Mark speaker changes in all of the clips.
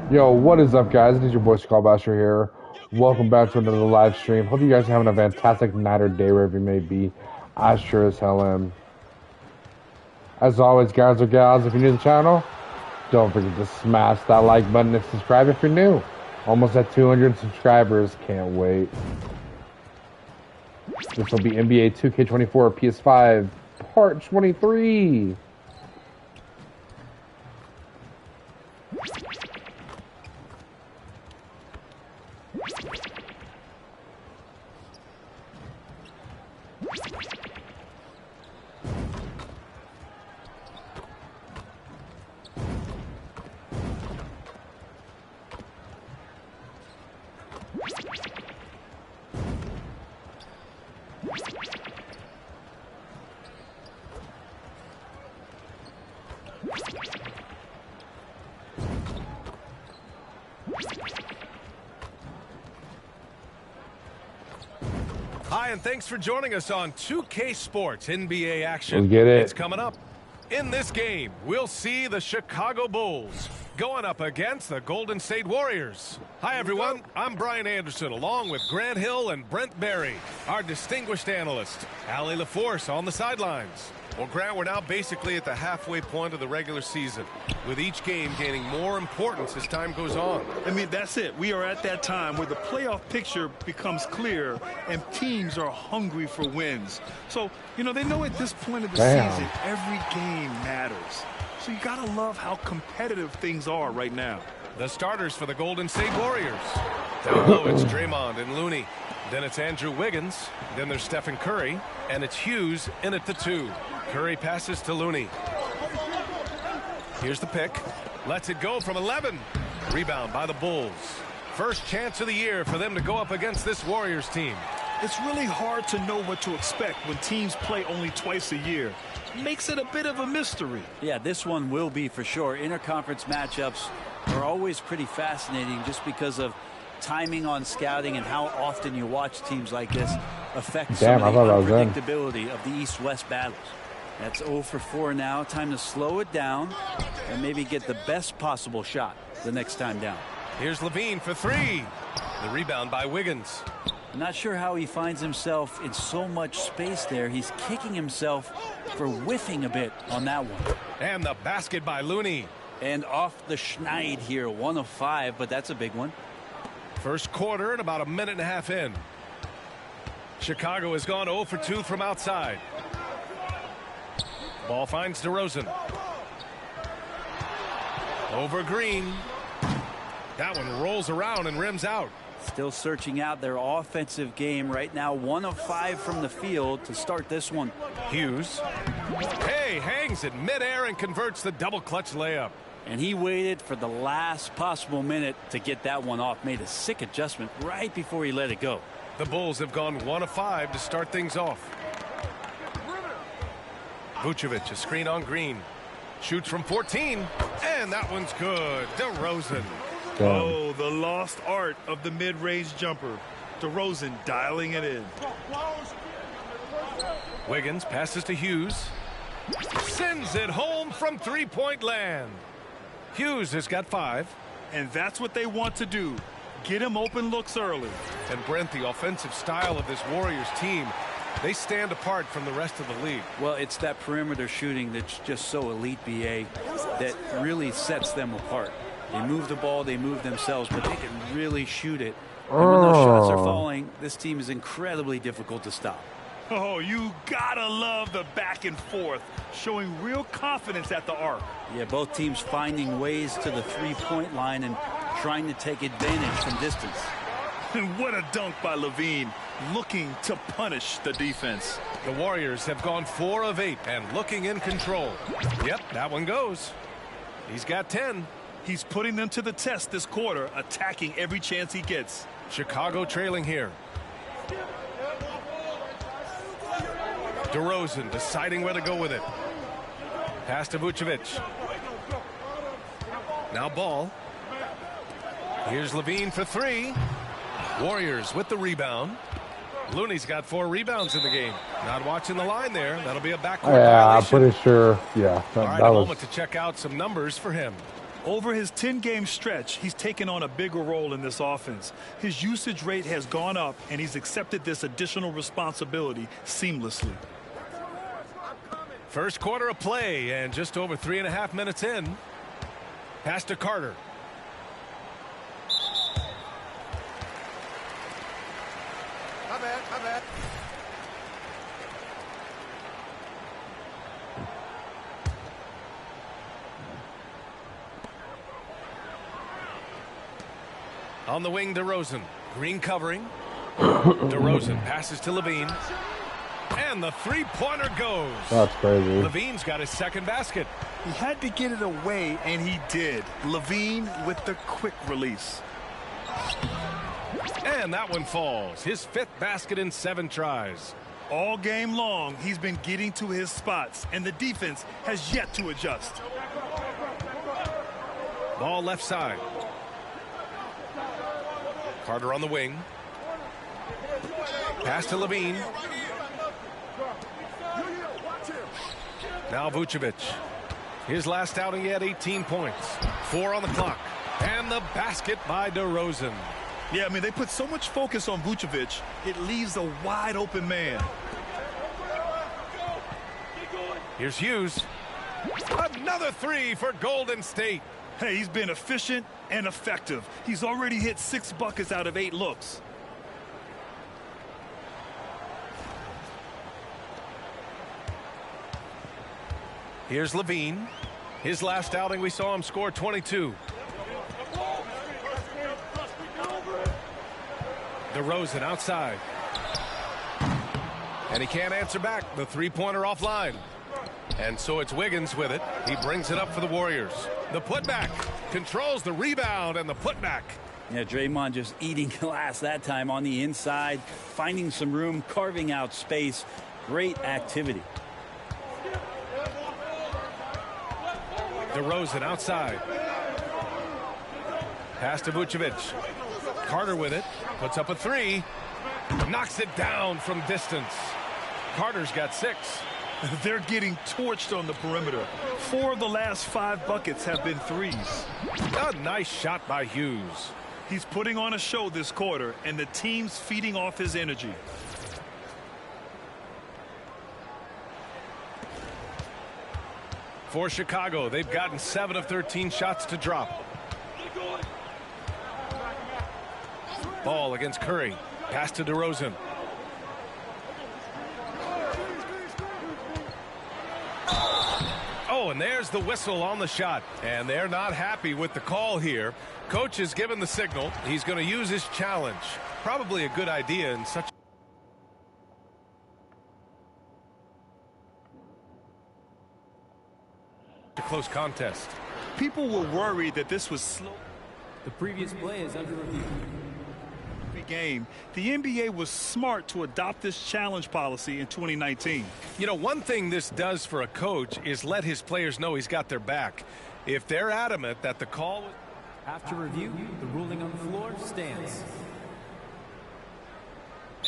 Speaker 1: Yo, what is up, guys? It is your boy Skullbasher here. Welcome back to another live stream. Hope you guys are having a fantastic night or day wherever you may be. I sure as hell am. As always, guys or gals, if you're new to the channel, don't forget to smash that like button and subscribe if you're new. Almost at 200 subscribers. Can't wait. This will be NBA 2K24 PS5 Part 23.
Speaker 2: Hi, and thanks for joining us on 2K Sports NBA action.
Speaker 1: Let's get it.
Speaker 2: It's coming up. In this game, we'll see the Chicago Bulls going up against the Golden State Warriors. Hi, everyone. I'm Brian Anderson, along with Grant Hill and Brent Berry, our distinguished analyst. Allie LaForce on the sidelines. Well, Grant, we're now basically at the halfway point of the regular season, with each game gaining more importance as time goes on.
Speaker 3: I mean, that's it. We are at that time where the playoff picture becomes clear and teams are hungry for wins. So, you know, they know at this point of the season, every game matters. So you got to love how competitive things are right now.
Speaker 2: The starters for the Golden State Warriors. Down low, it's Draymond and Looney. Then it's Andrew Wiggins. Then there's Stephen Curry. And it's Hughes in at the 2. Curry passes to Looney. Here's the pick. Lets it go from 11. Rebound by the Bulls. First chance of the year for them to go up against this Warriors team.
Speaker 3: It's really hard to know what to expect when teams play only twice a year. Makes it a bit of a mystery.
Speaker 4: Yeah, this one will be for sure. Interconference matchups are always pretty fascinating just because of timing on scouting and how often you watch teams like this affect some of the unpredictability of the East-West battles. That's 0 for 4 now. Time to slow it down and maybe get the best possible shot the next time down.
Speaker 2: Here's Levine for 3. The rebound by Wiggins.
Speaker 4: I'm not sure how he finds himself in so much space there. He's kicking himself for whiffing a bit on that one.
Speaker 2: And the basket by Looney.
Speaker 4: And off the schneid here, 1 of 5, but that's a big one.
Speaker 2: First quarter and about a minute and a half in. Chicago has gone 0 for 2 from outside. Ball finds DeRozan. Over Green. That one rolls around and rims out.
Speaker 4: Still searching out their offensive game right now. 1 of 5 from the field to start this one.
Speaker 2: Hughes. Hey, hangs it midair and converts the double clutch layup.
Speaker 4: And he waited for the last possible minute to get that one off. Made a sick adjustment right before he let it go.
Speaker 2: The Bulls have gone 1 of 5 to start things off. Vucevic, a screen on Green. Shoots from 14, and that one's good. DeRozan.
Speaker 3: Oh, the lost art of the mid-range jumper. DeRozan dialing it in.
Speaker 2: Wiggins passes to Hughes. Sends it home from three-point land. Hughes has got 5.
Speaker 3: And that's what they want to do. Get him open looks early.
Speaker 2: And Brent, the offensive style of this Warriors team, they stand apart from the rest of the league.
Speaker 4: Well, it's that perimeter shooting that's just so elite, BA, that really sets them apart. They move the ball, they move themselves, but they can really shoot it. And when those shots are falling, this team is incredibly difficult to stop.
Speaker 3: Oh, you gotta love the back and forth, showing real confidence at the arc.
Speaker 4: Yeah, both teams finding ways to the three-point line and trying to take advantage from distance.
Speaker 3: And what a dunk by Levine, looking to punish the defense.
Speaker 2: The Warriors have gone 4 of 8 and looking in control. Yep, that one goes. He's got 10.
Speaker 3: He's putting them to the test this quarter, attacking every chance he gets.
Speaker 2: Chicago trailing here. DeRozan deciding where to go with it. Pass to Vucevic. Now Ball. Here's Levine for 3. Warriors with the rebound. Looney's got 4 rebounds in the game. Not watching the line there. That'll be a backcourt
Speaker 1: yeah,
Speaker 2: violation.
Speaker 1: I'm pretty sure. Yeah,
Speaker 2: All right,
Speaker 1: that
Speaker 2: a
Speaker 1: was...
Speaker 2: moment to check out some numbers for him.
Speaker 3: Over his 10-game stretch, he's taken on a bigger role in this offense. His usage rate has gone up, and he's accepted this additional responsibility seamlessly.
Speaker 2: First quarter of play, and just over 3.5 minutes in. Pass to Carter.
Speaker 5: My bad.
Speaker 2: On the wing, DeRozan. Green covering. DeRozan passes to Levine. And the three-pointer goes.
Speaker 1: That's crazy.
Speaker 2: Levine's got his second basket.
Speaker 3: He had to get it away, and he did. Levine with the quick release.
Speaker 2: And that one falls. His 5th basket in 7 tries.
Speaker 3: All game long, he's been getting to his spots, and the defense has yet to adjust.
Speaker 2: Ball left side. Carter on the wing. Pass to Levine. Now Vucevic. His last outing, he had 18 points. 4 on the clock. And the basket by DeRozan.
Speaker 3: Yeah, I mean, they put so much focus on Vucevic, it leaves a wide open man.
Speaker 2: Here's Hughes. Another 3 for Golden State.
Speaker 3: Hey, he's been efficient and effective. He's already hit 6 buckets out of 8 looks.
Speaker 2: Here's Levine. His last outing, we saw him score 22. DeRozan outside. And he can't answer back. The three-pointer offline. And so it's Wiggins with it. He brings it up for the Warriors. The putback controls the rebound and the putback.
Speaker 4: Yeah, Draymond just eating glass that time on the inside, finding some room, carving out space. Great activity.
Speaker 2: DeRozan outside. Pass to Vucevic. Carter with it. Puts up a 3. Knocks it down from distance. Carter's got 6.
Speaker 3: They're getting torched on the perimeter. 4 of the last 5 buckets have been threes.
Speaker 2: A nice shot by Hughes.
Speaker 3: He's putting on a show this quarter, and the team's feeding off his energy.
Speaker 2: For Chicago, they've gotten 7 of 13 shots to drop. Ball against Curry. Pass to DeRozan. Oh, and there's the whistle on the shot. And they're not happy with the call here. Coach has given the signal. He's going to use his challenge. Probably a good idea in such a close contest.
Speaker 3: People were worried that this was slow.
Speaker 6: The previous play is under review.
Speaker 3: Game. The NBA was smart to adopt this challenge policy in 2019.
Speaker 2: You know, one thing this does for a coach is let his players know he's got their back. If they're adamant that the call was...
Speaker 6: After review, the ruling on the floor stands.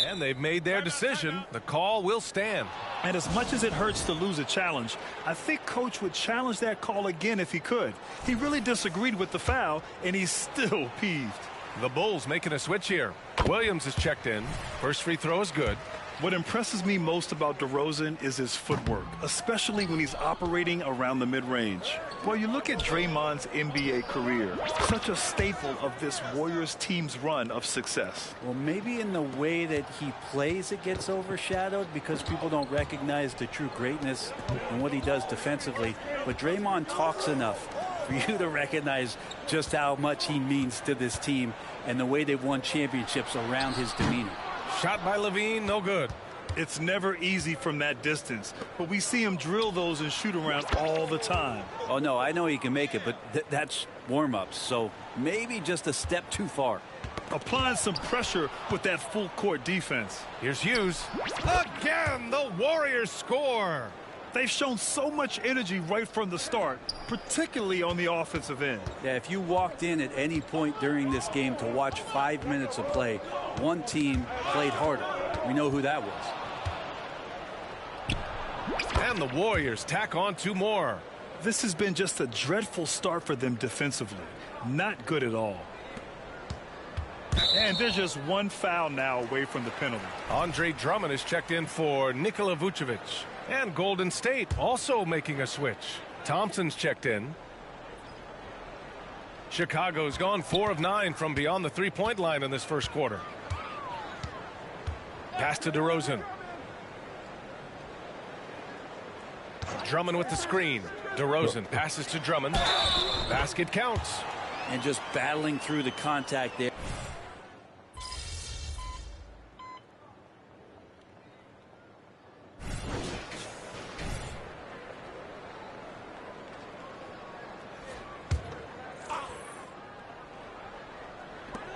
Speaker 2: And they've made their decision. The call will stand.
Speaker 3: And as much as it hurts to lose a challenge, I think Coach would challenge that call again if he could. He really disagreed with the foul, and he's still peeved.
Speaker 2: The Bulls making a switch here. Williams is checked in. First free throw is good.
Speaker 3: What impresses me most about DeRozan is his footwork, especially when he's operating around the mid-range. Well, you look at Draymond's NBA career, such a staple of this Warriors team's run of success.
Speaker 4: Well, maybe in the way that he plays it gets overshadowed because people don't recognize the true greatness and what he does defensively. But Draymond talks enough for you to recognize just how much he means to this team and the way they've won championships around his demeanor.
Speaker 2: Shot by Levine, no good.
Speaker 3: It's never easy from that distance, but we see him drill those and shoot around all the time.
Speaker 4: Oh, no, I know he can make it, but that's warm-ups, so maybe just a step too far.
Speaker 3: Applying some pressure with that full-court defense.
Speaker 2: Here's Hughes. Again, the Warriors score.
Speaker 3: They've shown so much energy right from the start, particularly on the offensive end.
Speaker 4: Yeah, if you walked in at any point during this game to watch 5 minutes of play, one team played harder. We know who that was.
Speaker 2: And the Warriors tack on 2 more.
Speaker 3: This has been just a dreadful start for them defensively. Not good at all. And there's just one foul now away from the penalty.
Speaker 2: Andre Drummond is checked in for Nikola Vucevic. And Golden State also making a switch. Thompson's checked in. Chicago's gone 4 of 9 from beyond the three-point line in this first quarter. Pass to DeRozan. Drummond with the screen. DeRozan passes to Drummond. Basket counts.
Speaker 4: And just battling through the contact there.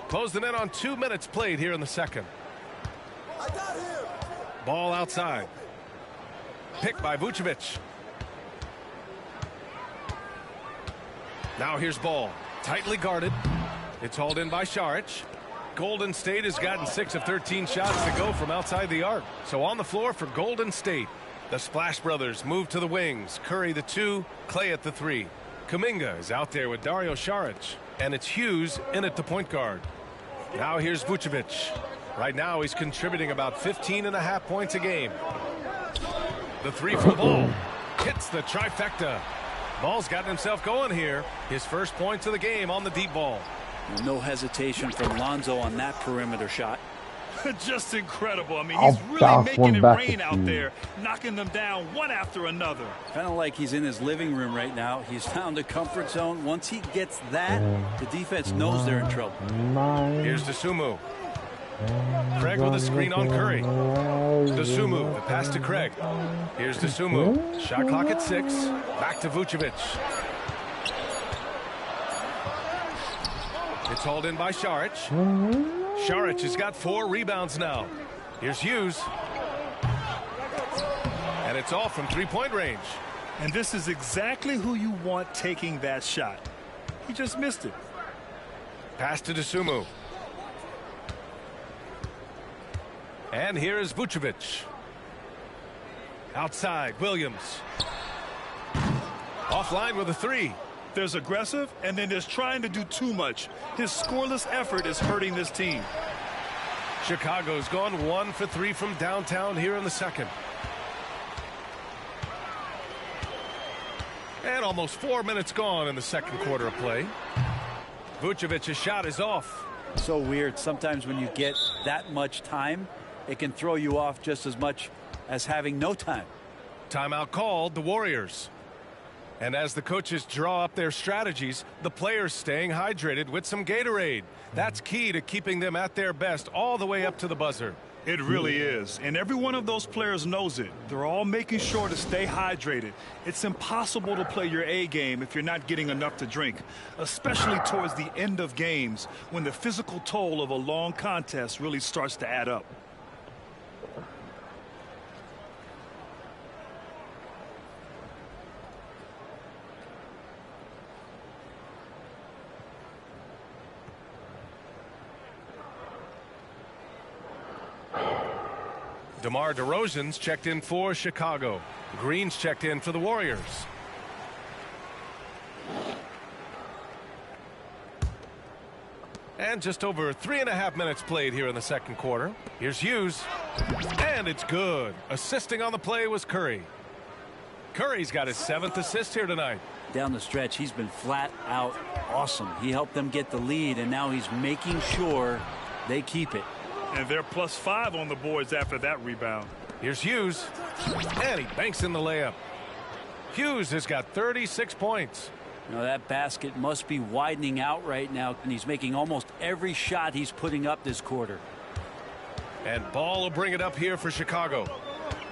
Speaker 2: Closing in on 2 minutes played here in the second. Ball outside. Picked by Vucevic. Now here's ball. Tightly guarded. It's hauled in by Saric. Golden State has gotten 6 of 13 shots to go from outside the arc. So on the floor for Golden State. The Splash Brothers move to the wings. Curry the 2, Clay at the 3. Kuminga is out there with Dario Saric. And it's Hughes in at the point guard. Now here's Vucevic. Right now he's contributing about 15.5 points a game. The 3 from Ball. Hits the trifecta. Ball's gotten himself going here. His first points of the game on the deep ball.
Speaker 4: No hesitation from Lonzo on that perimeter shot.
Speaker 3: Just incredible. I mean, he's really making it rain out there, knocking them down one after another.
Speaker 4: Kind of like he's in his living room right now. He's found a comfort zone. Once he gets that, the defense knows they're in trouble.
Speaker 2: Here's Dosunmu. Craig with a screen on Curry. Dosunmu, the pass to Craig. Here's Dosunmu. Shot clock at 6. Back to Vucevic. It's hauled in by Saric. Saric has got 4 rebounds now. Here's Hughes. And it's off from three-point range.
Speaker 3: And this is exactly who you want taking that shot. He just missed it.
Speaker 2: Pass to Dosunmu. And here is Vucevic. Outside, Williams. Offline with a 3.
Speaker 3: There's aggressive, and then there's trying to do too much. His scoreless effort is hurting this team.
Speaker 2: Chicago's gone 1 for 3 from downtown here in the second. And almost 4 minutes gone in the second quarter of play. Vucevic's shot is off.
Speaker 4: So weird. Sometimes when you get that much time, it can throw you off just as much as having no time.
Speaker 2: Timeout called, the Warriors. And as the coaches draw up their strategies, the players staying hydrated with some Gatorade. That's key to keeping them at their best all the way up to the buzzer.
Speaker 3: It really is. And every one of those players knows it. They're all making sure to stay hydrated. It's impossible to play your A game if you're not getting enough to drink, especially towards the end of games when the physical toll of a long contest really starts to add up.
Speaker 2: DeMar DeRozan's checked in for Chicago. Green's checked in for the Warriors. And just over 3.5 minutes played here in the second quarter. Here's Hughes. And it's good. Assisting on the play was Curry. Curry's got his 7th assist here tonight.
Speaker 4: Down the stretch, he's been flat out awesome. He helped them get the lead, and now he's making sure they keep it.
Speaker 3: And they're +5 on the boards after that rebound.
Speaker 2: Here's Hughes. And he banks in the layup. Hughes has got 36 points.
Speaker 4: Now that basket must be widening out right now, and he's making almost every shot he's putting up this quarter.
Speaker 2: And Ball will bring it up here for Chicago.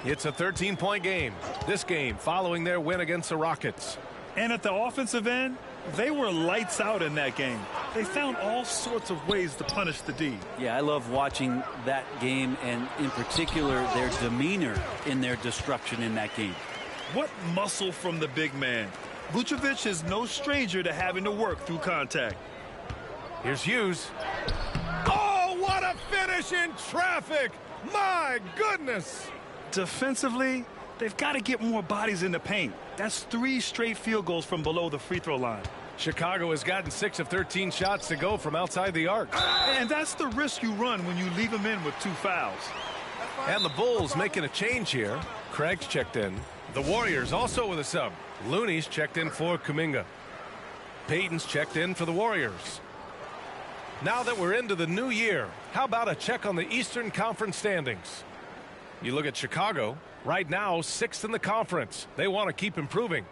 Speaker 2: It's a 13-point game. This game following their win against the Rockets.
Speaker 3: And at the offensive end, they were lights out in that game. They found all sorts of ways to punish the D.
Speaker 4: Yeah, I love watching that game, and in particular their demeanor in their destruction in that game.
Speaker 3: What muscle from the big man. Vucevic is no stranger to having to work through contact.
Speaker 2: Here's Hughes. Oh, what a finish in traffic! My goodness!
Speaker 3: Defensively, They've got to get more bodies in the paint. That's 3 straight field goals from below the free throw line.
Speaker 2: Chicago has gotten 6 of 13 shots to go from outside the arc.
Speaker 3: And that's the risk you run when you leave them in with 2 fouls.
Speaker 2: And the Bulls making a change here. Craig's checked in. The Warriors also with a sub. Looney's checked in for Kuminga. Payton's checked in for the Warriors. Now that we're into the new year, how about a check on the Eastern Conference standings? You look at Chicago, right now 6th in the conference. They want to keep improving.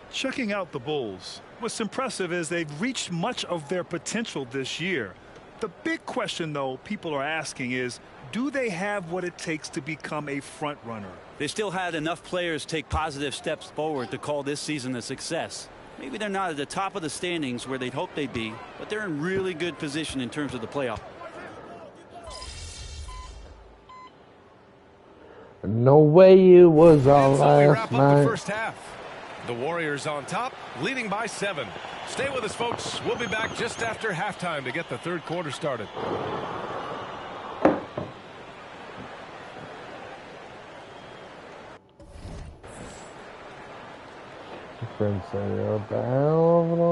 Speaker 3: Checking out the Bulls, what's impressive is they've reached much of their potential this year. The big question, though, people are asking is, do they have what it takes to become a front runner?
Speaker 4: They still had enough players take positive steps forward to call this season a success. Maybe they're not at the top of the standings where they'd hope they'd be, but they're in really good position in terms of the playoff.
Speaker 1: No way it was all
Speaker 2: we
Speaker 1: last
Speaker 2: wrap up the
Speaker 1: night.
Speaker 2: first half. The Warriors on top, leading by 7. Stay with us, folks. We'll be back just after halftime to get the third quarter started.
Speaker 1: Friends say you're bound.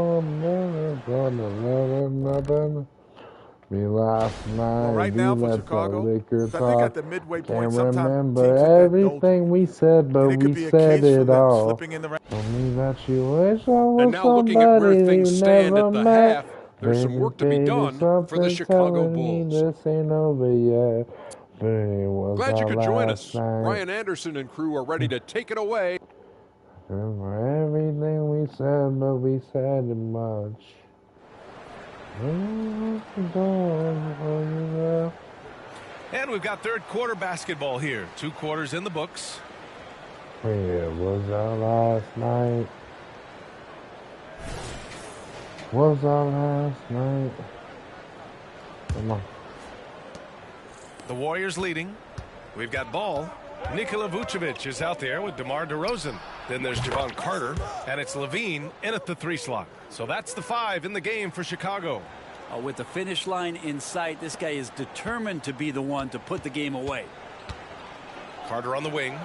Speaker 1: Me last night,
Speaker 5: Well, right
Speaker 1: we
Speaker 5: now for
Speaker 1: let
Speaker 5: Chicago,
Speaker 1: the liquor
Speaker 5: I think
Speaker 1: talk.
Speaker 5: at the midway point,
Speaker 1: Can't
Speaker 5: sometimes
Speaker 1: remember
Speaker 5: teams have been
Speaker 1: everything we said, but
Speaker 5: and it could
Speaker 1: we
Speaker 5: be a
Speaker 1: said
Speaker 5: case for
Speaker 1: it
Speaker 5: them
Speaker 1: all.
Speaker 5: slipping in the round.
Speaker 1: Tell me that you wish I was
Speaker 7: And now looking at where
Speaker 1: somebody
Speaker 7: things
Speaker 1: you
Speaker 7: stand
Speaker 1: never
Speaker 7: at the
Speaker 1: met.
Speaker 7: half, there's some work to be
Speaker 1: Baby,
Speaker 7: done for the
Speaker 1: something
Speaker 7: Chicago
Speaker 1: telling me
Speaker 7: Bulls.
Speaker 1: this ain't over yet, but it was
Speaker 7: Glad you
Speaker 1: our
Speaker 7: could join
Speaker 1: last
Speaker 7: us.
Speaker 1: night.
Speaker 7: Brian Anderson and crew are ready to take it away.
Speaker 1: Remember everything we said, but we said it much.
Speaker 2: And we've got third quarter basketball here. 2 quarters in the books.
Speaker 1: It was our last night. Was our last night. Come on.
Speaker 2: The Warriors leading. We've got ball. Nikola Vucevic is out there with DeMar DeRozan. Then there's Javon Carter, and it's Levine in at the 3 slot. So that's the 5 in the game for Chicago.
Speaker 4: With the finish line in sight, this guy is determined to be the one to put the game away.
Speaker 2: Carter on the wing.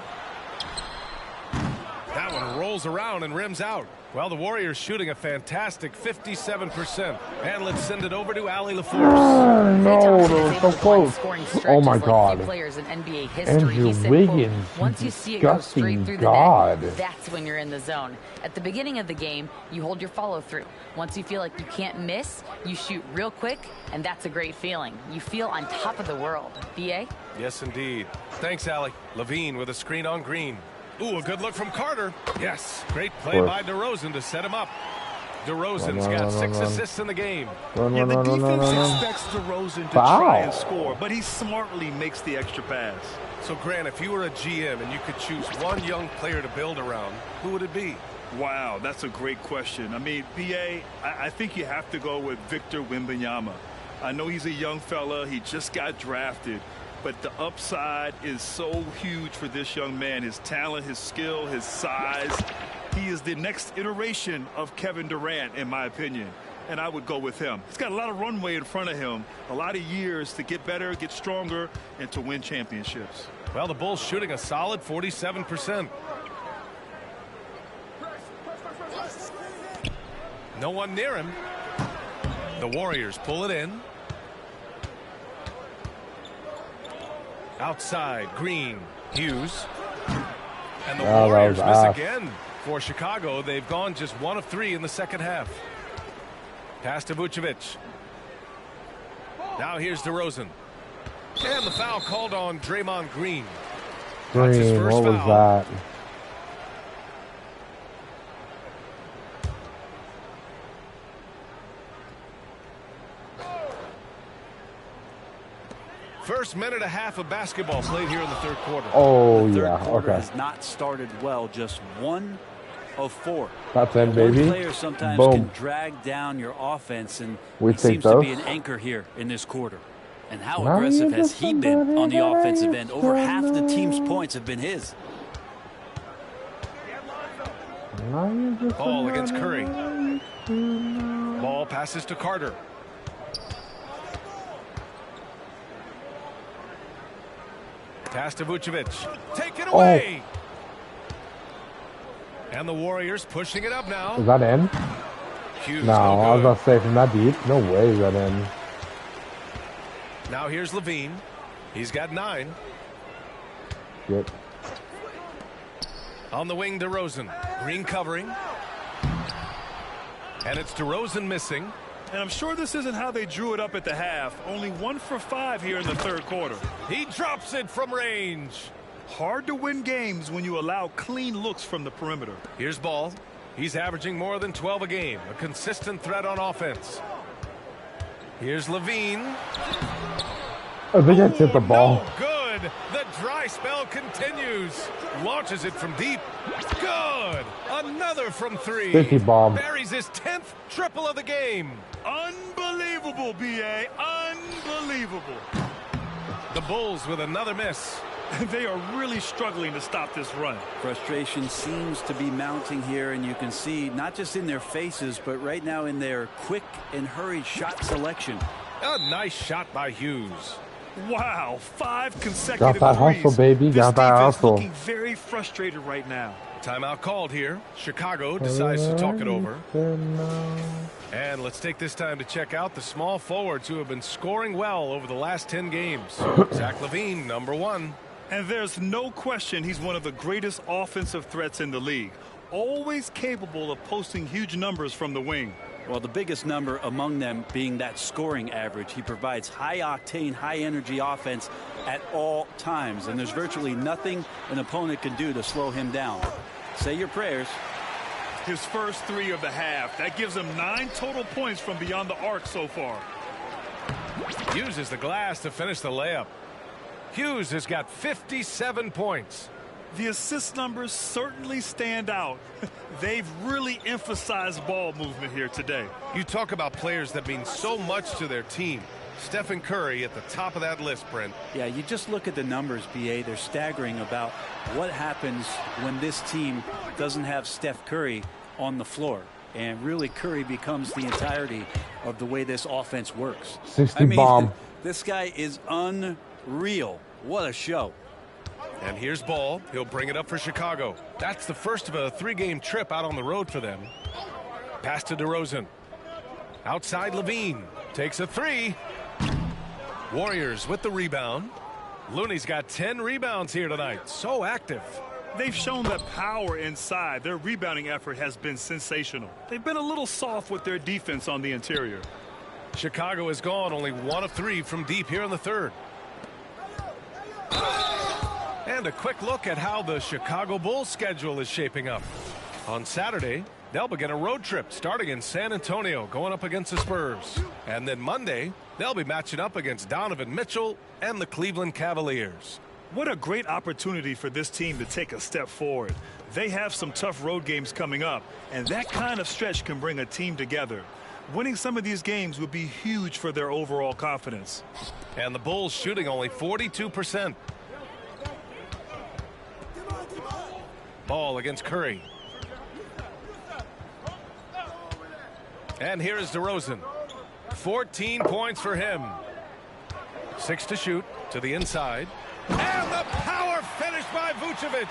Speaker 2: That one rolls around and rims out. Well, the Warriors shooting a fantastic 57%. And let's send it over to Allie LaForce.
Speaker 1: No, they were so close. Oh my God.
Speaker 8: Players in NBA history.
Speaker 1: Andrew
Speaker 8: He said,
Speaker 1: Wiggins,
Speaker 8: quote, once you see it go straight through the
Speaker 1: God.
Speaker 8: net, that's when you're in the zone. At the beginning of the game, you hold your follow through. Once you feel like you can't miss, you shoot real quick, and that's a great feeling. You feel on top of the world. BA?
Speaker 2: Yes, indeed. Thanks, Allie. Levine with a screen on Green. Ooh, a good look from Carter. Yes, great play by DeRozan to set him up. DeRozan's got 6 assists in the game.
Speaker 3: The defense expects DeRozan to try and score, but he smartly makes the extra pass.
Speaker 2: So, Grant, if you were a GM and you could choose one young player to build around, who would it be?
Speaker 3: Wow, that's a great question. I mean, BA, I think you have to go with Victor Wembanyama. I know he's a young fella. He just got drafted. But the upside is so huge for this young man. His talent, his skill, his size. He is the next iteration of Kevin Durant, in my opinion. And I would go with him. He's got a lot of runway in front of him. A lot of years to get better, get stronger, and to win championships.
Speaker 2: Well, the Bulls shooting a solid 47%. No one near him. The Warriors pull it in. Outside, Green, Hughes. And the Warriors miss again for Chicago. They've gone just 1 of 3 in the second half. Pass to Vucevic. Now here's DeRozan. And the foul called on Draymond Green. That's his first
Speaker 1: what was
Speaker 2: foul.
Speaker 1: that?
Speaker 2: First minute and a half of basketball played here in the third quarter.
Speaker 1: Oh,
Speaker 4: The third
Speaker 1: yeah,
Speaker 4: quarter
Speaker 1: okay.
Speaker 4: has not started well, just 1 of 4.
Speaker 1: That's it,
Speaker 4: One
Speaker 1: baby.
Speaker 4: player sometimes
Speaker 1: Boom.
Speaker 4: can drag down your offense, and
Speaker 1: We
Speaker 4: he
Speaker 1: take
Speaker 4: seems to be
Speaker 1: those.
Speaker 4: an anchor here in this quarter. And how
Speaker 1: Now
Speaker 4: aggressive
Speaker 1: you
Speaker 4: has
Speaker 1: just
Speaker 4: he been on the
Speaker 1: somebody
Speaker 4: offensive
Speaker 1: that
Speaker 4: end? Over
Speaker 1: I
Speaker 4: half the team's
Speaker 1: know.
Speaker 4: points have been his.
Speaker 2: Ball against Curry. Ball passes to Carter. Pass to Vucevic. Take it away. And the Warriors pushing it up now.
Speaker 1: Is that in?
Speaker 2: Hughes,
Speaker 1: No, I was
Speaker 2: good.
Speaker 1: about to say from that deep. No way is that in.
Speaker 2: Now here's Levine. He's got 9.
Speaker 1: Yep.
Speaker 2: On the wing, DeRozan. Green covering. And it's DeRozan missing.
Speaker 3: And I'm sure this isn't how they drew it up at the half. Only 1 for 5 here in the third quarter.
Speaker 2: He drops it from range.
Speaker 3: Hard to win games when you allow clean looks from the perimeter.
Speaker 2: Here's Ball. He's averaging more than 12 a game. A consistent threat on offense. Here's Levine.
Speaker 1: I think I hit the ball.
Speaker 2: No good. The dry spell continues. Launches it from deep. Good. Another from 3.
Speaker 1: 50 bomb.
Speaker 2: Buries his 10th triple of the game.
Speaker 3: Unbelievable, B.A. Unbelievable.
Speaker 2: The Bulls with another miss.
Speaker 3: They are really struggling to stop this run.
Speaker 4: Frustration seems to be mounting here, and you can see not just in their faces, but right now in their quick and hurried shot selection.
Speaker 2: A nice shot by Hughes.
Speaker 3: Wow, 5 consecutive
Speaker 1: Got that
Speaker 3: threes.
Speaker 1: hustle, baby.
Speaker 3: This
Speaker 1: Got that
Speaker 3: defense
Speaker 1: hustle.
Speaker 3: looking very frustrated right now.
Speaker 2: Timeout called here. Chicago decides to talk it over. And let's take this time to check out the small forwards who have been scoring well over the last 10 games. Zach LaVine, number 1.
Speaker 3: And there's no question he's one of the greatest offensive threats in the league. Always capable of posting huge numbers from the wing.
Speaker 4: Well, the biggest number among them being that scoring average. He provides high-octane, high-energy offense at all times, and there's virtually nothing an opponent can do to slow him down. Say your prayers.
Speaker 3: His first 3 of the half. That gives him 9 total points from beyond the arc so far.
Speaker 2: Uses the glass to finish the layup. Hughes has got 57 points.
Speaker 3: The assist numbers certainly stand out. They've really emphasized ball movement here today.
Speaker 2: You talk about players that mean so much to their team. Stephen Curry at the top of that list, Brent.
Speaker 4: Yeah, you just look at the numbers, B.A. They're staggering about what happens when this team doesn't have Steph Curry on the floor. And really, Curry becomes the entirety of the way this offense works.
Speaker 1: 60 bomb.
Speaker 4: This guy is unreal. What a show.
Speaker 2: And here's Ball. He'll bring it up for Chicago. That's the first of a 3-game trip out on the road for them. Pass to DeRozan. Outside Levine. Takes a 3. Warriors with the rebound. Looney's got 10 rebounds here tonight. So active.
Speaker 3: They've shown that power inside. Their rebounding effort has been sensational. They've been a little soft with their defense on the interior.
Speaker 2: Chicago has gone only 1 of 3 from deep here in the third. And a quick look at how the Chicago Bulls schedule is shaping up. On Saturday, they'll begin a road trip starting in San Antonio, going up against the Spurs. And then Monday, they'll be matching up against Donovan Mitchell and the Cleveland Cavaliers.
Speaker 3: What a great opportunity for this team to take a step forward. They have some tough road games coming up, and that kind of stretch can bring a team together. Winning some of these games would be huge for their overall confidence.
Speaker 2: And the Bulls shooting only 42%. Ball against Curry. And here is DeRozan. 14 points for him. 6 to shoot to the inside. And the power finish by Vucevic.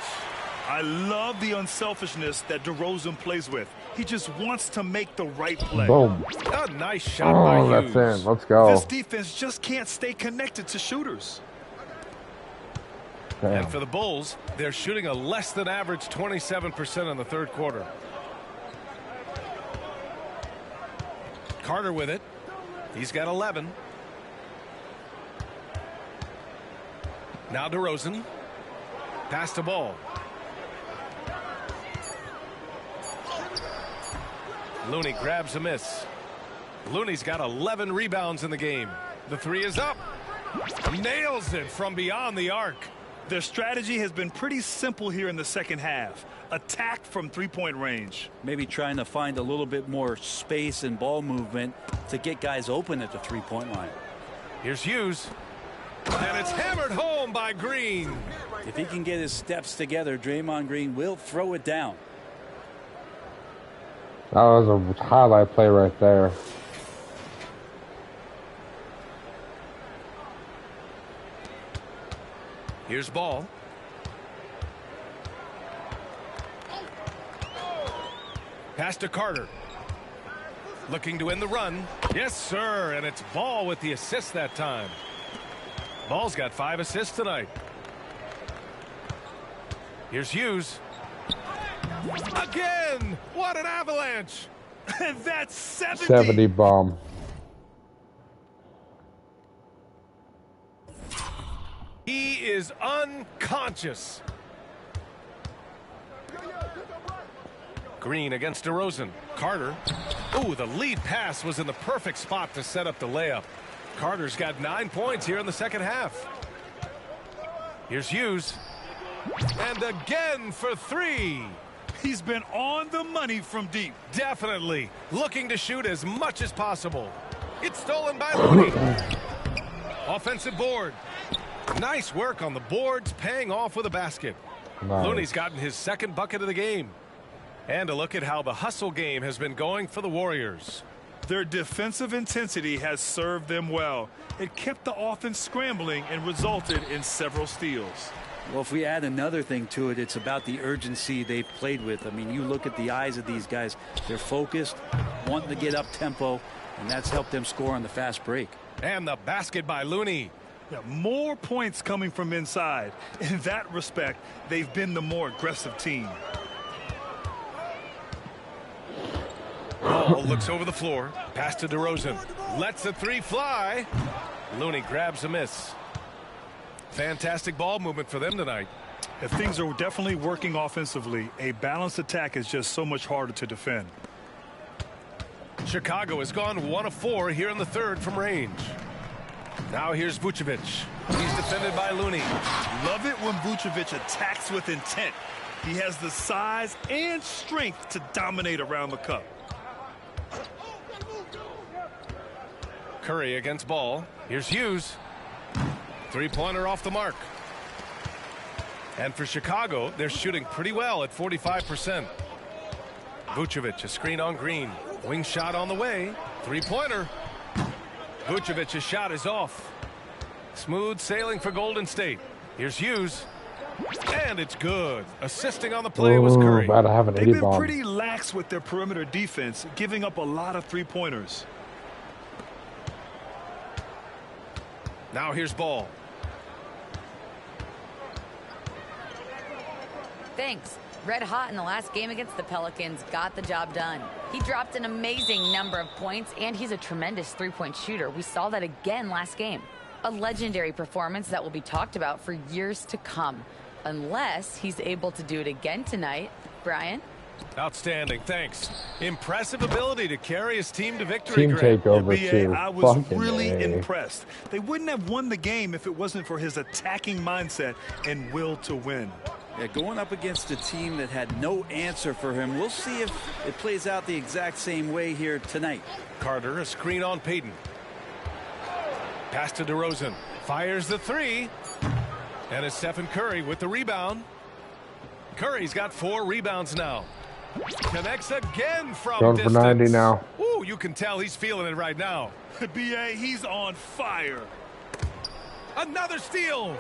Speaker 3: I love the unselfishness that DeRozan plays with. He just wants to make the right play.
Speaker 1: Boom.
Speaker 2: A nice shot by Hughes.
Speaker 1: That's in. Let's go.
Speaker 3: This defense just can't stay connected to shooters.
Speaker 1: Damn.
Speaker 2: And for the Bulls, they're shooting a less than average 27% in the third quarter. Carter with it. He's got 11. Now DeRozan. Pass to Ball. Looney grabs a miss. Looney's got 11 rebounds in the game. The 3 is up. Nails it from beyond the arc.
Speaker 3: Their strategy has been pretty simple here in the second half. Attack from three-point range.
Speaker 4: Maybe trying to find a little bit more space and ball movement to get guys open at the three-point line.
Speaker 2: Here's Hughes. And it's hammered home by Green.
Speaker 4: If he can get his steps together, Draymond Green will throw it down.
Speaker 1: That was a highlight play right there.
Speaker 2: Here's Ball. Pass to Carter. Looking to end the run. Yes, sir. And it's Ball with the assist that time. Ball's got 5 assists tonight. Here's Hughes. Again! What an avalanche!
Speaker 3: And that's 70.
Speaker 1: 70 bomb.
Speaker 2: He is unconscious. Green against DeRozan. Carter. Ooh, the lead pass was in the perfect spot to set up the layup. Carter's got 9 points here in the second half. Here's Hughes. And again for 3.
Speaker 3: He's been on the money from deep.
Speaker 2: Definitely. Looking to shoot as much as possible. It's stolen by Looney. Offensive board. Nice work on the boards, paying off with a basket.
Speaker 1: Nice.
Speaker 2: Looney's gotten his second bucket of the game. And a look at how the hustle game has been going for the Warriors.
Speaker 3: Their defensive intensity has served them well. It kept the offense scrambling and resulted in several steals.
Speaker 4: Well, if we add another thing to it, it's about the urgency they've played with. I mean, you look at the eyes of these guys. They're focused, wanting to get up tempo, and that's helped them score on the fast break.
Speaker 2: And the basket by Looney.
Speaker 3: Yeah, more points coming from inside. In that respect, they've been the more aggressive team.
Speaker 2: Ball looks over the floor. Pass to DeRozan. Lets a 3 fly. Looney grabs a miss. Fantastic ball movement for them tonight.
Speaker 3: If things are definitely working offensively, a balanced attack is just so much harder to defend.
Speaker 2: Chicago has gone 1 of 4 here in the third from range. Now here's Vucevic. He's defended by Looney.
Speaker 3: Love it when Vucevic attacks with intent. He has the size and strength to dominate around the cup.
Speaker 2: Curry against Ball. Here's Hughes. 3-pointer off the mark. And for Chicago, they're shooting pretty well at 45%. Vucevic, a screen on Green. Wing shot on the way. 3-pointer. Vucevic's shot is off. Smooth sailing for Golden State. Here's Hughes. And it's good. Assisting on the play was Curry.
Speaker 1: About to have an 80
Speaker 3: They've been
Speaker 1: bomb.
Speaker 3: pretty lax with their perimeter defense, giving up a lot of 3-pointers.
Speaker 2: Now here's Ball.
Speaker 8: Thanks. Red hot in the last game against the Pelicans, got the job done. He dropped an amazing number of points, and he's a tremendous three-point shooter. We saw that again last game. A legendary performance that will be talked about for years to come, unless he's able to do it again tonight. Brian?
Speaker 2: Outstanding, thanks. Impressive ability to carry his team to victory.
Speaker 1: Team
Speaker 2: Grant.
Speaker 1: takeover
Speaker 3: BA,
Speaker 1: too.
Speaker 3: I was
Speaker 1: Fucking
Speaker 3: really
Speaker 1: A.
Speaker 3: impressed. They wouldn't have won the game if it wasn't for his attacking mindset and will to win.
Speaker 4: Yeah, going up against a team that had no answer for him. We'll see if it plays out the exact same way here tonight.
Speaker 2: Carter, a screen on Payton. Pass to DeRozan. Fires the 3. And it's Stephen Curry with the rebound. Curry's got 4 rebounds now. Connects again from
Speaker 1: Going
Speaker 2: distance.
Speaker 1: for 90 now.
Speaker 2: Ooh, you can tell he's feeling it right now.
Speaker 3: BA, he's on fire.
Speaker 2: Another steal.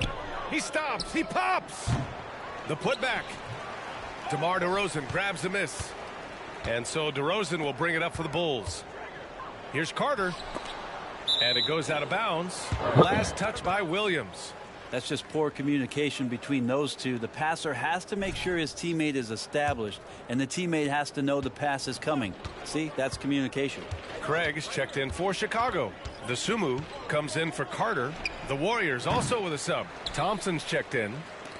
Speaker 2: He stops. He pops. The putback. DeMar DeRozan grabs the miss. And so DeRozan will bring it up for the Bulls. Here's Carter. And it goes out of bounds. Last touch by Williams.
Speaker 4: That's just poor communication between those two. The passer has to make sure his teammate is established, and the teammate has to know the pass is coming. See, that's communication.
Speaker 2: Craig is checked in for Chicago. The Sumu comes in for Carter. The Warriors also with a sub. Thompson's checked in.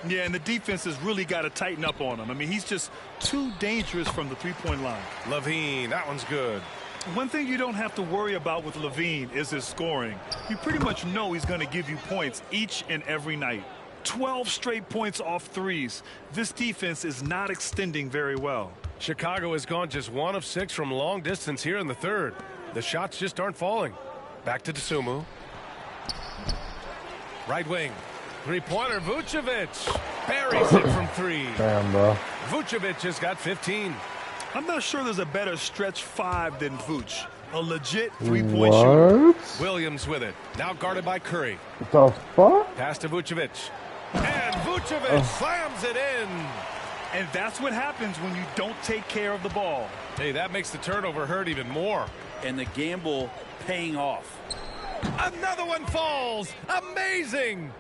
Speaker 3: Yeah, and the defense has really got to tighten up on him. I mean, he's just too dangerous from the three-point line.
Speaker 2: Levine, that one's good.
Speaker 3: One thing you don't have to worry about with Levine is his scoring. You pretty much know he's going to give you points each and every night. 12 straight points off threes. This defense is not extending very well.
Speaker 2: Chicago has gone just 1 of 6 from long distance here in the third. The shots just aren't falling. Back to Dosunmu. Right wing. Three-pointer, Vucevic. Buries it from 3.
Speaker 1: Damn, bro.
Speaker 2: Vucevic has got 15.
Speaker 3: I'm not sure there's a better stretch 5 than Vooch. A legit three-point shooter.
Speaker 1: What?
Speaker 2: Williams with it. Now guarded by Curry.
Speaker 1: What the fuck?
Speaker 2: Pass to Vucevic. And Vucevic slams it in.
Speaker 3: And that's what happens when you don't take care of the ball.
Speaker 2: Hey, that makes the turnover hurt even more.
Speaker 4: And the gamble paying off.
Speaker 2: Another one falls. Amazing.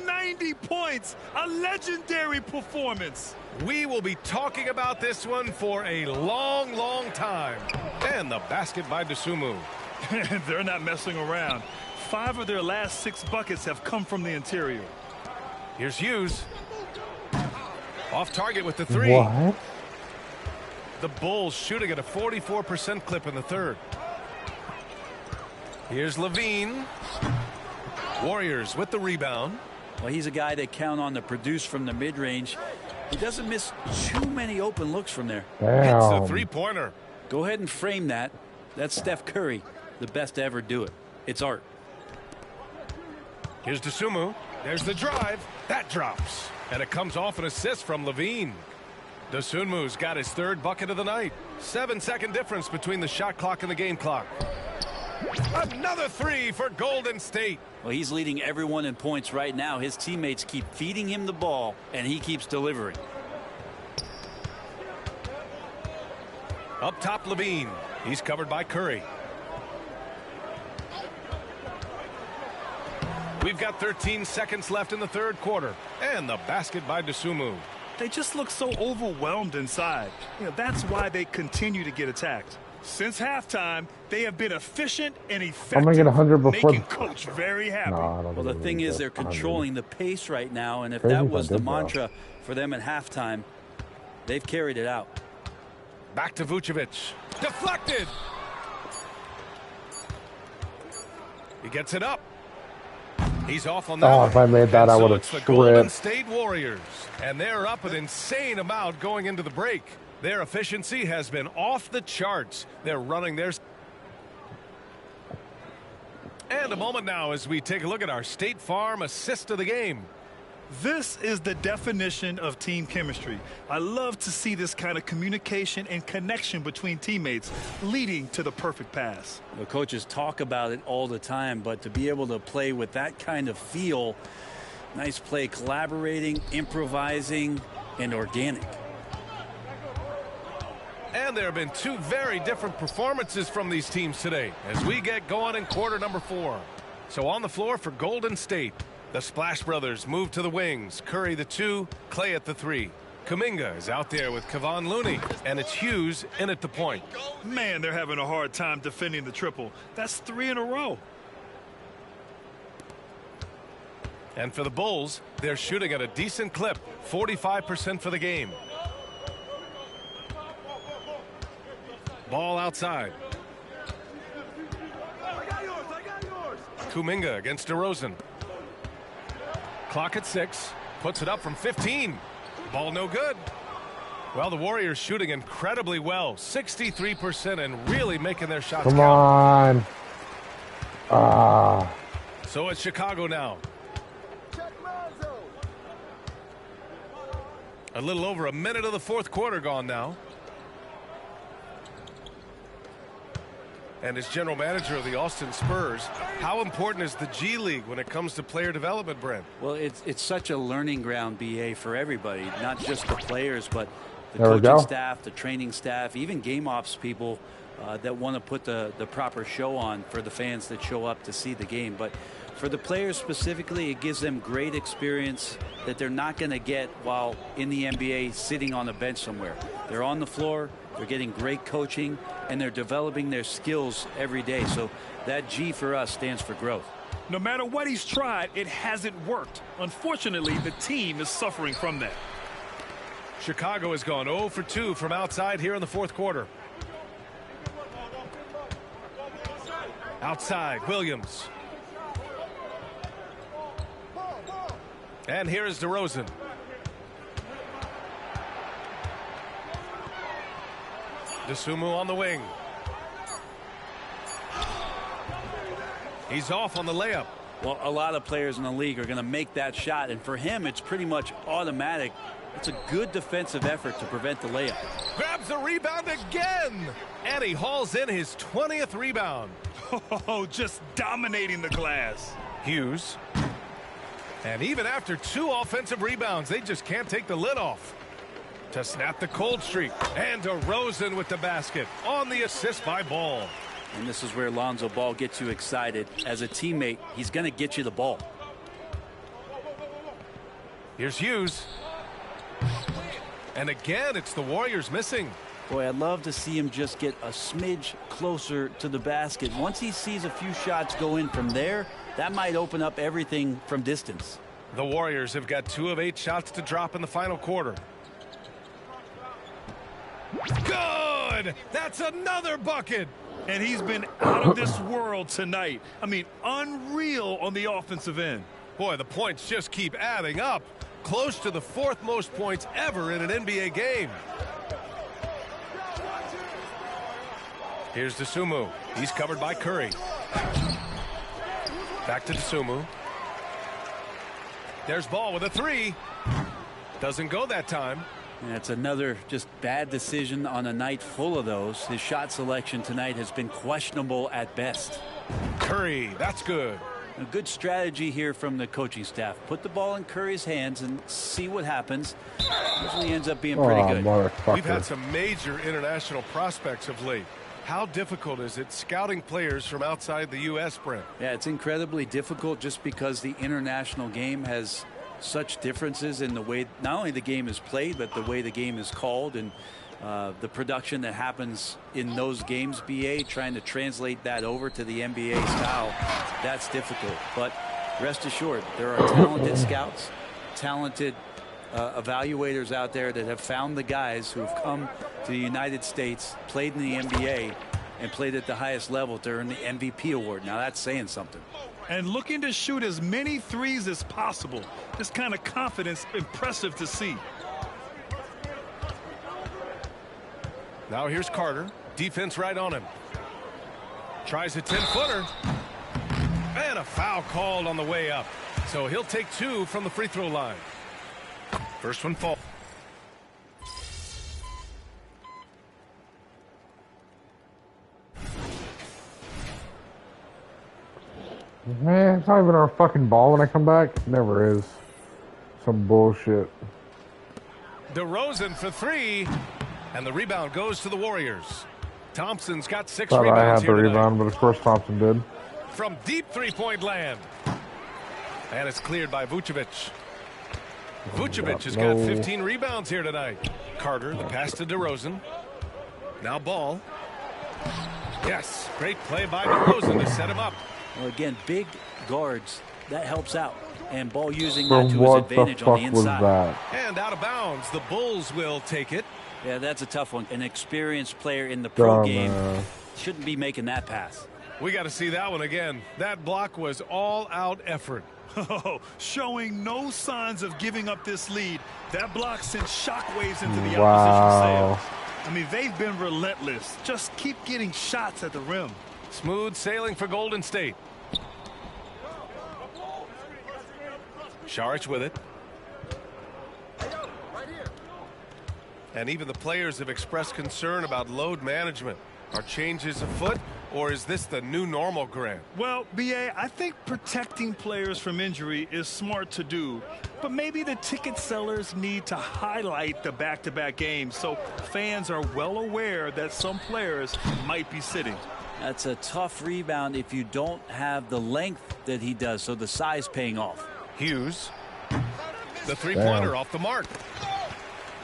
Speaker 3: 90 points. A legendary performance.
Speaker 2: We will be talking about this one for a long, long time. And the basket by Dosunmu.
Speaker 3: They're not messing around. 5 of their last 6 buckets have come from the interior.
Speaker 2: Here's Hughes. Off target with the 3.
Speaker 1: What?
Speaker 2: The Bulls shooting at a 44% clip in the third. Here's Levine. Warriors with the rebound.
Speaker 4: Well, he's a guy they count on to produce from the mid-range. He doesn't miss too many open looks from there.
Speaker 2: Hits the
Speaker 1: Damn.
Speaker 2: three-pointer.
Speaker 4: Go ahead and frame that. That's Steph Curry, the best to ever do it. It's art.
Speaker 2: Here's Dosunmu. There's the drive. That drops. And it comes off an assist from Levine. Dosunmu's got his 3rd bucket of the night. 7-second difference between the shot clock and the game clock. Another 3 for Golden State.
Speaker 4: Well, he's leading everyone in points right now. His teammates keep feeding him the ball, and he keeps delivering.
Speaker 2: Up top, Levine. He's covered by Curry. We've got 13 seconds left in the third quarter. And the basket by Dosunmu.
Speaker 3: They just look so overwhelmed inside. That's why they continue to get attacked. Since halftime, they have been efficient and effective.
Speaker 1: I'm gonna get 100 before.
Speaker 3: Making coach very happy.
Speaker 1: No, I don't
Speaker 4: Well, the
Speaker 1: think
Speaker 4: thing
Speaker 1: I'm
Speaker 4: is
Speaker 1: gonna
Speaker 4: they're
Speaker 1: get 100.
Speaker 4: controlling the pace right now, and if
Speaker 1: Crazy
Speaker 4: that
Speaker 1: if I
Speaker 4: was the
Speaker 1: did, though.
Speaker 4: mantra for them at halftime, they've carried it out.
Speaker 2: Back to Vucevic. Deflected. He gets it up. He's off on that.
Speaker 1: Oh, if I made that,
Speaker 2: And
Speaker 1: I
Speaker 2: so
Speaker 1: would've
Speaker 2: it's the Golden
Speaker 1: tripped.
Speaker 2: State Warriors. And they're up an insane amount going into the break. Their efficiency has been off the charts. They're running theirs. And a moment now as we take a look at our State Farm assist of the game.
Speaker 3: This is the definition of team chemistry. I love to see this kind of communication and connection between teammates leading to the perfect pass.
Speaker 4: The coaches talk about it all the time, but to be able to play with that kind of feel, nice play, collaborating, improvising, and organic.
Speaker 2: And there have been 2 very different performances from these teams today as we get going in quarter number 4. So on the floor for Golden State, the Splash Brothers move to the wings. Curry the 2, Clay at the 3. Kuminga is out there with Kevon Looney, and it's Hughes in at the point.
Speaker 3: Man, they're having a hard time defending the triple. That's 3 in a row.
Speaker 2: And for the Bulls, they're shooting at a decent clip, 45% for the game. Ball outside. Kuminga against DeRozan. Clock at 6. Puts it up from 15. Ball no good. Well, the Warriors shooting incredibly well. 63% and really making their shots
Speaker 1: Come
Speaker 2: count.
Speaker 1: on. Ah.
Speaker 2: So it's Chicago now. A little over a minute of the fourth quarter gone now. And as general manager of the Austin Spurs, how important is the G League when it comes to player development, Brent?
Speaker 4: Well, it's such a learning ground, BA, for everybody, not just the players, but the
Speaker 1: There we
Speaker 4: coaching
Speaker 1: go.
Speaker 4: staff, the training staff, even game ops people that want to put the proper show on for the fans that show up to see the game. But for the players specifically, it gives them great experience that they're not going to get while in the NBA sitting on a bench somewhere. They're on the floor, they're getting great coaching, and they're developing their skills every day. So that G for us stands for growth.
Speaker 3: No matter what he's tried, it hasn't worked. Unfortunately, the team is suffering from that.
Speaker 2: Chicago has gone 0 for 2 from outside here in the fourth quarter. Outside, Williams. And here is DeRozan. Dosunmu on the wing. He's off on the layup.
Speaker 4: Well, a lot of players in the league are going to make that shot, and for him, it's pretty much automatic. It's a good defensive effort to prevent the layup.
Speaker 2: Grabs the rebound again, and he hauls in his 20th rebound.
Speaker 3: Oh, just dominating the glass.
Speaker 2: Hughes. And even after 2 offensive rebounds, they just can't take the lid off. to snap the cold streak. And DeRozan with the basket on the assist by Ball.
Speaker 4: And this is where Lonzo Ball gets you excited. As a teammate, he's going to get you the ball.
Speaker 2: Here's Hughes. And again, it's the Warriors missing.
Speaker 4: Boy, I'd love to see him just get a smidge closer to the basket. Once he sees a few shots go in from there, that might open up everything from distance.
Speaker 2: The Warriors have got 2 of 8 shots to drop in the final quarter. Good! That's another bucket!
Speaker 3: And he's been out of this world tonight. I mean, unreal on the offensive end.
Speaker 2: Boy, the points just keep adding up. Close to the 4th most points ever in an NBA game. Here's Dosunmu. He's covered by Curry. Back to Dosunmu. There's Ball with a 3. Doesn't go that time.
Speaker 4: That's another just bad decision on a night full of those. His shot selection tonight has been questionable at best.
Speaker 2: Curry, that's good.
Speaker 4: A good strategy here from the coaching staff. Put the ball in Curry's hands and see what happens. Usually ends up being pretty good.
Speaker 2: We've had some major international prospects of late. How difficult is it scouting players from outside the U.S., Brent?
Speaker 4: Yeah, it's incredibly difficult just because the international game has such differences in the way not only the game is played, but the way the game is called and the production that happens in those games, BA, trying to translate that over to the NBA style, that's difficult. But rest assured, there are talented scouts, talented evaluators out there that have found the guys who have come to the United States, played in the NBA, and played at the highest level to earn the MVP award. Now that's saying something.
Speaker 3: And looking to shoot as many threes as possible. This kind of confidence, impressive to see.
Speaker 2: Now here's Carter. Defense right on him. Tries a 10-footer. And a foul called on the way up. So he'll take 2 from the free throw line. First one fall.
Speaker 1: Man, it's not even our fucking ball when I come back. It never is. Some bullshit.
Speaker 2: DeRozan for 3. And the rebound goes to the Warriors. Thompson's got 6
Speaker 1: Thought
Speaker 2: rebounds
Speaker 1: I had the
Speaker 2: here
Speaker 1: rebound,
Speaker 2: tonight.
Speaker 1: but of course Thompson did.
Speaker 2: From deep three-point land. And it's cleared by Vucevic. Vucevic has got 15 rebounds here tonight. Carter, the pass to DeRozan. Now Ball. Yes, great play by DeRozan to set him up.
Speaker 4: Well, again, big guards, that helps out. And Ball using that to his advantage on the inside.
Speaker 2: And out of bounds, the Bulls will take it.
Speaker 4: Yeah, that's a tough one. An experienced player in the pro game shouldn't be making that pass.
Speaker 2: We got to see that one again. That block was all-out effort.
Speaker 3: Oh, showing no signs of giving up this lead. That block sent shockwaves into the opposition sails. I mean, they've been relentless. Just keep getting shots at the rim.
Speaker 2: Smooth sailing for Golden State. Saric with it. And even the players have expressed concern about load management. Are changes afoot, or is this the new normal, Grant?
Speaker 3: Well, BA, I think protecting players from injury is smart to do, but maybe the ticket sellers need to highlight the back-to-back games so fans are well aware that some players might be sitting.
Speaker 4: That's a tough rebound if you don't have the length that he does, so the size paying off.
Speaker 2: Hughes. The three-pointer off the mark.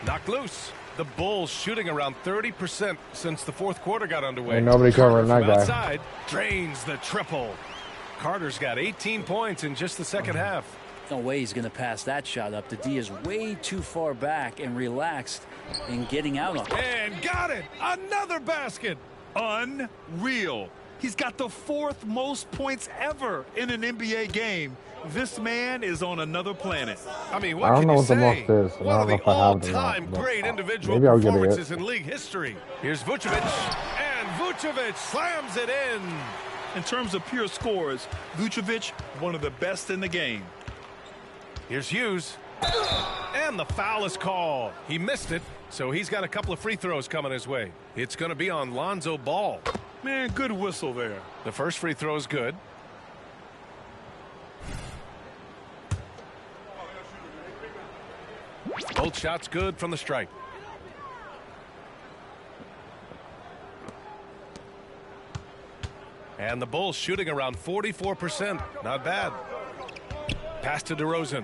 Speaker 2: Knocked loose. The Bulls shooting around 30% since the 4th quarter got underway.
Speaker 1: Ain't nobody covering that guy.
Speaker 2: Outside, drains the triple. Carter's got 18 points in just the second half.
Speaker 4: No way he's going to pass that shot up. The D is way too far back and relaxed in getting out on it.
Speaker 2: And got it! Another basket!
Speaker 3: Unreal. He's got the 4th most points ever in an NBA game. This man is on another planet.
Speaker 2: I mean, what can you say? One of the all-time great individual performances in league history. Here's Vucevic, and Vucevic slams it in.
Speaker 3: In terms of pure scores, Vucevic, one of the best in the game.
Speaker 2: Here's Hughes, and the foul is called. He missed it, so he's got a couple of free throws coming his way. It's going to be on Lonzo Ball.
Speaker 3: Man, good whistle there.
Speaker 2: The first free throw is good. Both shots good from the stripe. And the Bulls shooting around 44%. Not bad. Pass to DeRozan.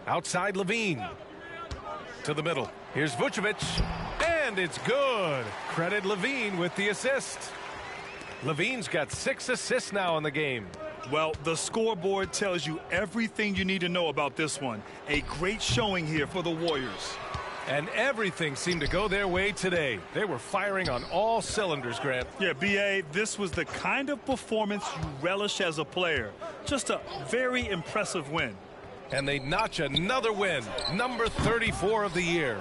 Speaker 2: Outside Levine. To the middle. Here's Vucevic. And it's good. Credit Levine with the assist. Levine's got 6 assists now in the game.
Speaker 3: Well, the scoreboard tells you everything you need to know about this one. A great showing here for the Warriors.
Speaker 2: And everything seemed to go their way today. They were firing on all cylinders, Grant.
Speaker 3: Yeah, B.A., this was the kind of performance you relish as a player. Just a very impressive win.
Speaker 2: And they notch another win, number 34 of the year.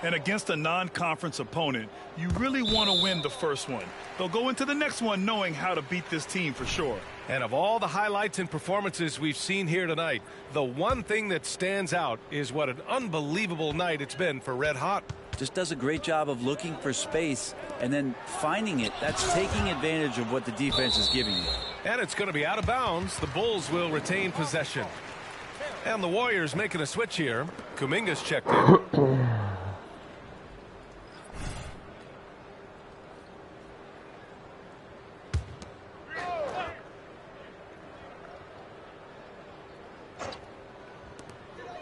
Speaker 3: And against a non-conference opponent, you really want to win the first one. They'll go into the next one knowing how to beat this team for sure.
Speaker 2: And of all the highlights and performances we've seen here tonight, the one thing that stands out is what an unbelievable night it's been for Red Hot.
Speaker 4: Just does a great job of looking for space and then finding it. That's taking advantage of what the defense is giving you.
Speaker 2: And it's going to be out of bounds. The Bulls will retain possession. And the Warriors making a switch here. Kuminga's checked in.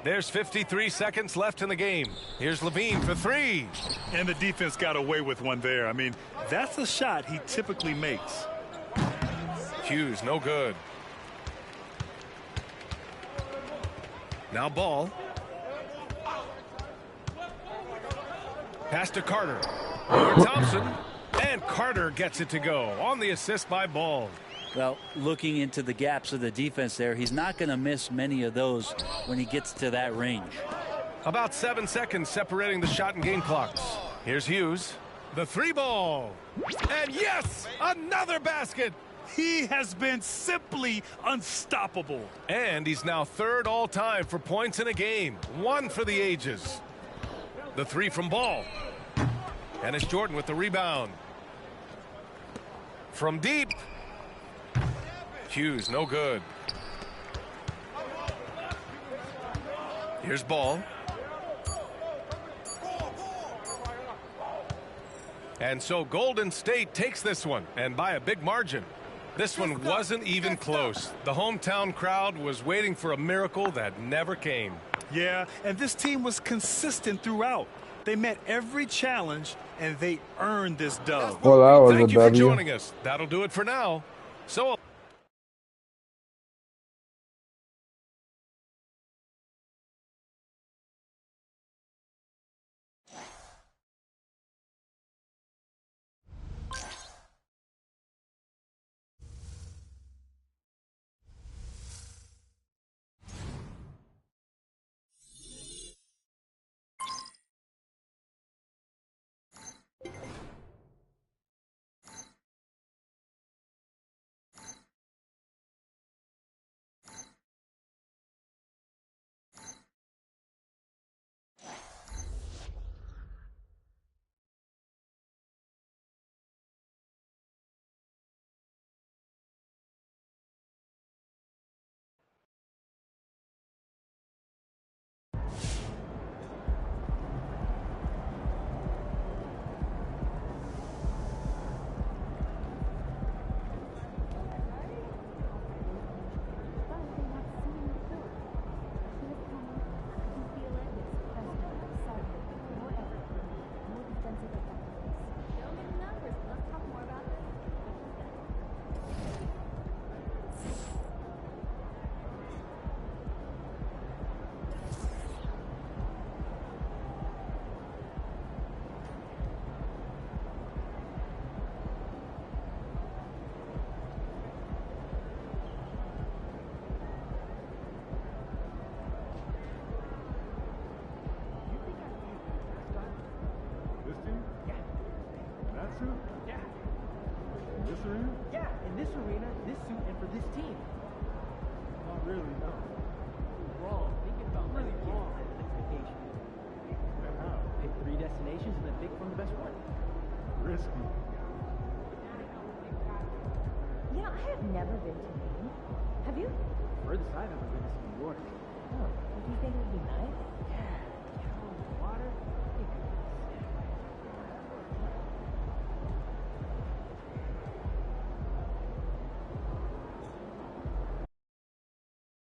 Speaker 2: There's 53 seconds left in the game. Here's Levine for 3.
Speaker 3: And the defense got away with one there. I mean, that's a shot he typically makes.
Speaker 2: Hughes, no good. Now Ball. Pass to Carter. Over Thompson. And Carter gets it to go on the assist by Ball.
Speaker 4: Well, looking into the gaps of the defense there, he's not going to miss many of those when he gets to that range.
Speaker 2: About 7 seconds separating the shot and game clocks. Here's Hughes. The 3 ball. And yes, another basket.
Speaker 3: He has been simply unstoppable.
Speaker 2: And he's now 3rd all-time for points in a game. 1 for the ages. The 3 from Ball. And it's Jordan with the rebound. From deep. Hughes, no good. Here's Ball. And so Golden State takes this one, and by a big margin. This one wasn't even close. The hometown crowd was waiting for a miracle that never came.
Speaker 3: Yeah, and this team was consistent throughout. They met every challenge, and they earned this dub.
Speaker 1: Well, that was
Speaker 2: Thank
Speaker 1: a
Speaker 2: you for
Speaker 1: W.
Speaker 2: joining us. That'll do it for now. So
Speaker 9: Never been to Maine. Have you? Furthest I've ever been is New York. Oh, what do you think of